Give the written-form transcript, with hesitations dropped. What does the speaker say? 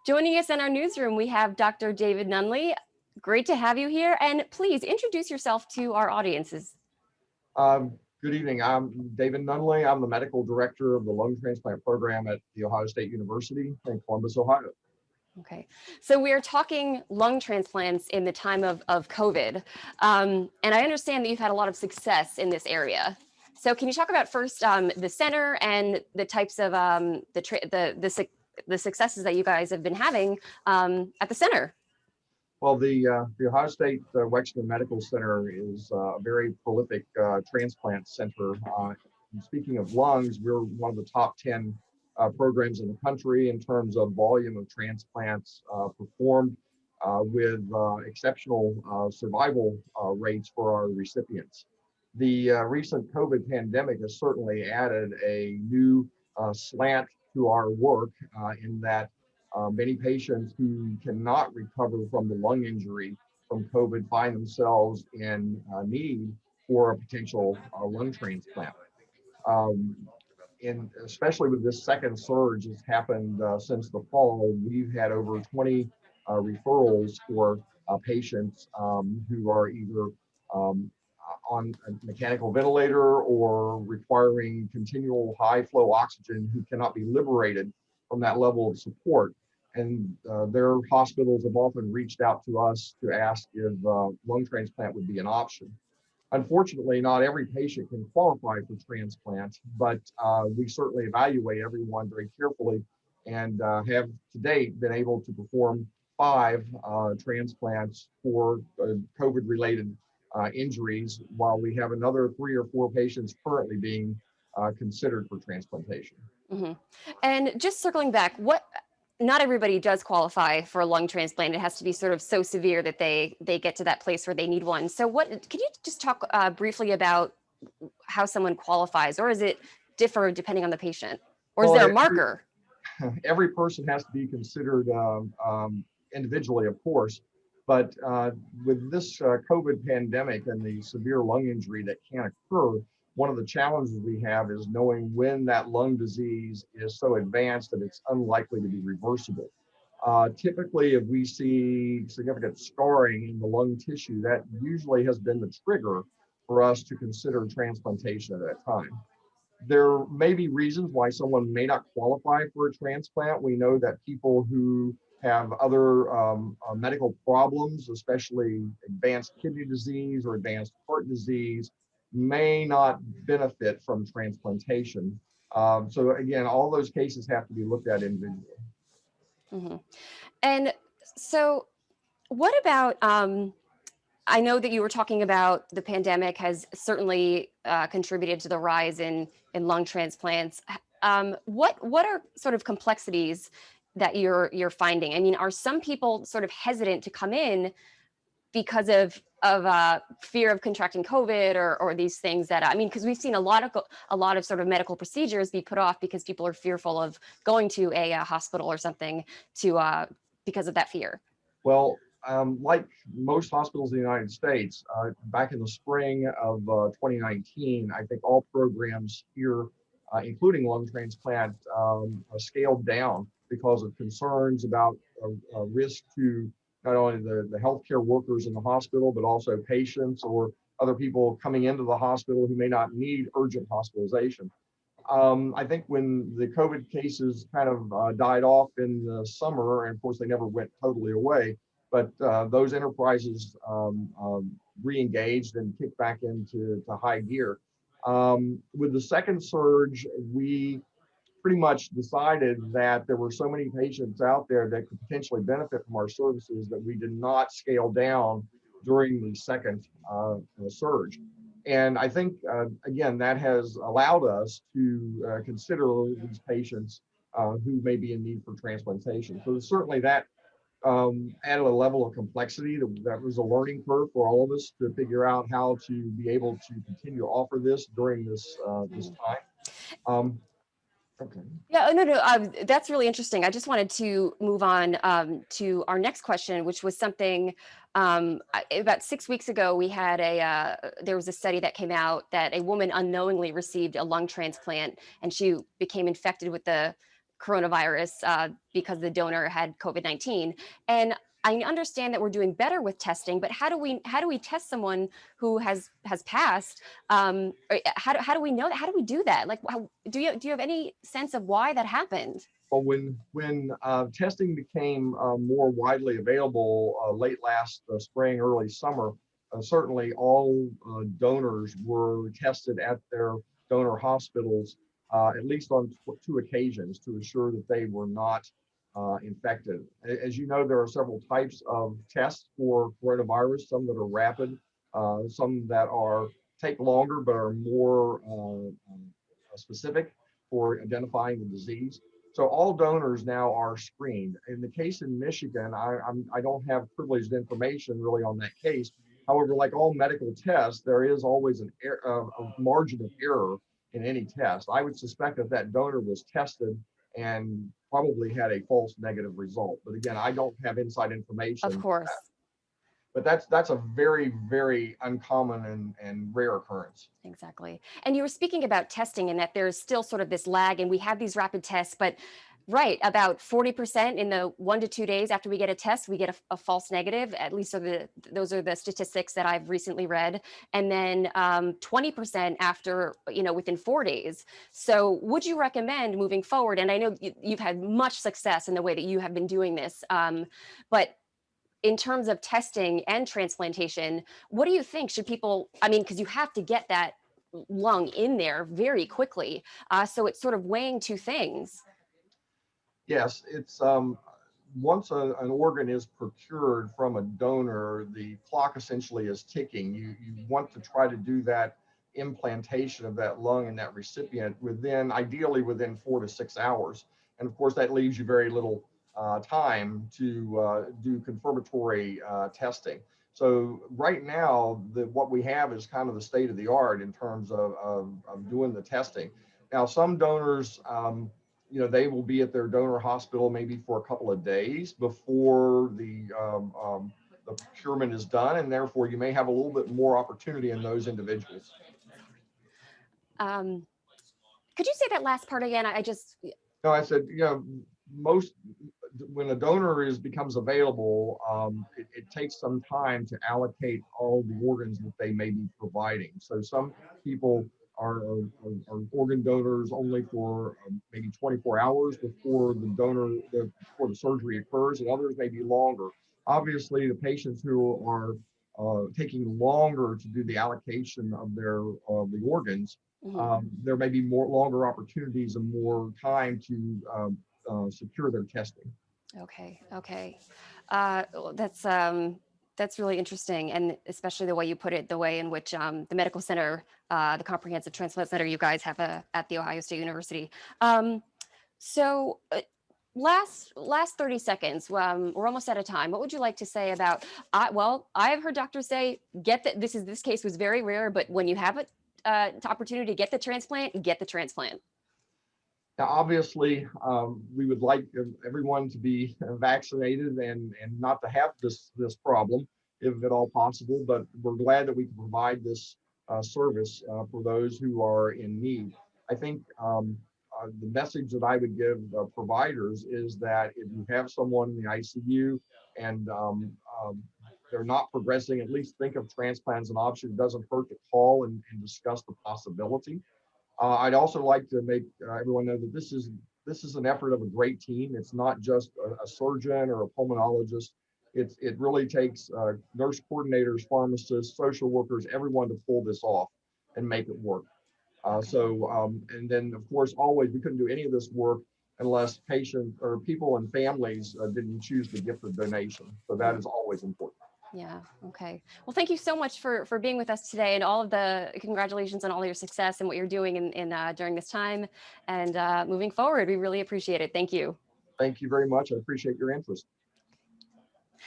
Joining us in our newsroom, we have Dr. David Nunley. Great to have you here. And please introduce yourself to our audiences. Good evening. I'm David Nunley. I'm the medical director of the lung transplant program at The Ohio State University in Columbus, Ohio. Okay, so we are talking lung transplants in the time of COVID. And I understand that you've had a lot of success in this area. So can you talk about first the center and the types of the successes that you guys have been having at the center? Well, the Ohio State Wexner Medical Center is a very prolific transplant center. And speaking of lungs, we're one of the top 10 programs in the country in terms of volume of transplants performed with exceptional survival rates for our recipients. The recent COVID pandemic has certainly added a new slant to our work in that many patients who cannot recover from the lung injury from COVID find themselves in need for a potential lung transplant. Um, and especially with this second surge that's happened since the fall, we've had over 20 referrals for patients who are either um, on a mechanical ventilator or requiring continual high flow oxygen who cannot be liberated from that level of support. And their hospitals have often reached out to us to ask if lung transplant would be an option. Unfortunately, not every patient can qualify for transplant, but we certainly evaluate everyone very carefully and have to date been able to perform 5 transplants for COVID-related injuries, while we have another 3 or 4 patients currently being considered for transplantation. Hmm. And just circling back, what not everybody does qualify for a lung transplant. It has to be sort of so severe that they get to that place where they need one. So what can you just talk briefly about how someone qualifies, or is it differ depending on the patient, or is Well, there a marker? every person has to be considered individually, of course. But with this COVID pandemic and the severe lung injury that can occur, one of the challenges we have is knowing when that lung disease is so advanced that it's unlikely to be reversible. Typically, if we see significant scarring in the lung tissue, that usually has been the trigger for us to consider transplantation at that time. There may be reasons why someone may not qualify for a transplant. We know that people who have other medical problems, especially advanced kidney disease or advanced heart disease, may not benefit from transplantation. So again, all those cases have to be looked at individually. Hmm. And so, what about? I know that you were talking about the pandemic has certainly contributed to the rise in lung transplants. What are sort of complexities that you're finding? I mean, are some people sort of hesitant to come in because of fear of contracting COVID or these things that I mean, because we've seen a lot of sort of medical procedures be put off because people are fearful of going to a hospital or something to because of that fear. Well, like most hospitals in the United States, back in the spring of 2019, I think all programs here, including lung transplant, scaled down because of concerns about risk to not only the healthcare workers in the hospital, but also patients or other people coming into the hospital who may not need urgent hospitalization. I think when the COVID cases kind of died off in the summer, and of course they never went totally away, but those enterprises re-engaged and kicked back into high gear. With the second surge, we pretty much decided that there were so many patients out there that could potentially benefit from our services that we did not scale down during the second surge. And I think, again, that has allowed us to consider these patients who may be in need for transplantation. So certainly that added a level of complexity that was a learning curve for all of us to figure out how to be able to continue to offer this during this time. Okay. Yeah, no, no, that's really interesting. I just wanted to move on to our next question, which was something about 6 weeks ago. We had there was a study that came out that a woman unknowingly received a lung transplant, and she became infected with the coronavirus because the donor had COVID-19. And I understand that we're doing better with testing, but how do we test someone who has passed? How do we know that? How do we do that? Like, do you have any sense of why that happened? Well, when testing became more widely available late last spring, early summer, certainly all donors were tested at their donor hospitals at least on two occasions to ensure that they were not infected. As you know, there are several types of tests for coronavirus, some that are rapid, some that are take longer but are more specific for identifying the disease. So all donors now are screened. In the case in Michigan, I don't have privileged information really on that case. However, like all medical tests, there is always a margin of error in any test. I would suspect that that donor was tested and probably had a false negative result. But again, I don't have inside Of information. course. But that's a very, very uncommon and rare occurrence. Exactly. And you were speaking about testing and that there's still sort of this lag, and we have these rapid tests, but right, about 40% in the 1 to 2 days after we get a test, we get a false negative. At least those are the statistics that I've recently read. And then 20% after, within 4 days. So would you recommend moving forward? And I know you've had much success in the way that you have been doing this, but in terms of testing and transplantation, what do you think? Should people, I mean, because you have to get that lung in there very quickly. So it's sort of weighing two things. Yes, it's once an organ is procured from a donor, the clock essentially is ticking. You want to try to do that implantation of that lung in that recipient ideally within 4 to 6 hours. And of course, that leaves you very little time to do confirmatory testing. So right now, what we have is kind of the state of the art in terms of doing the testing. Now, some donors, they will be at their donor hospital maybe for a couple of days before the procurement is done, and therefore you may have a little bit more opportunity in those individuals. Um, could you say that last part again? I just, No, I said, most when a donor becomes available, it takes some time to allocate all the organs that they may be providing. So some people are organ donors only for maybe 24 hours before before the surgery occurs, and others may be longer. Obviously, the patients who are taking longer to do the allocation of the organs, mhm. there may be more longer opportunities and more time to secure their testing. Okay, okay. Well, that's really interesting, and especially the way you put it, the way in which the medical center, the Comprehensive Transplant Center, you guys have at the Ohio State University. Um, so, last 30 seconds. We're almost out of time. What would you like to say about? Well, I've heard doctors say get that this case was very rare, but when you have it, opportunity to get the transplant, get the transplant. Now, obviously, we would like everyone to be vaccinated and not to have this problem, if at all possible. But we're glad that we can provide this service for those who are in need. I think the message that I would give providers is that if you have someone in the ICU and they're not progressing, at least think of transplants as an option. It doesn't hurt to call and discuss the possibility. I'd also like to make everyone know that this is an effort of a great team. It's not just a surgeon or a pulmonologist. It really takes nurse coordinators, pharmacists, social workers, everyone to pull this off and make it work. Okay. And then of course, always we couldn't do any of this work unless patient or people and families didn't choose to give the donation. So that is always important. Yeah. Okay. Well, thank you so much for being with us today, and all of the congratulations on all your success and what you're doing in during this time and moving forward. We really appreciate it. Thank you. Thank you very much. I appreciate your interest.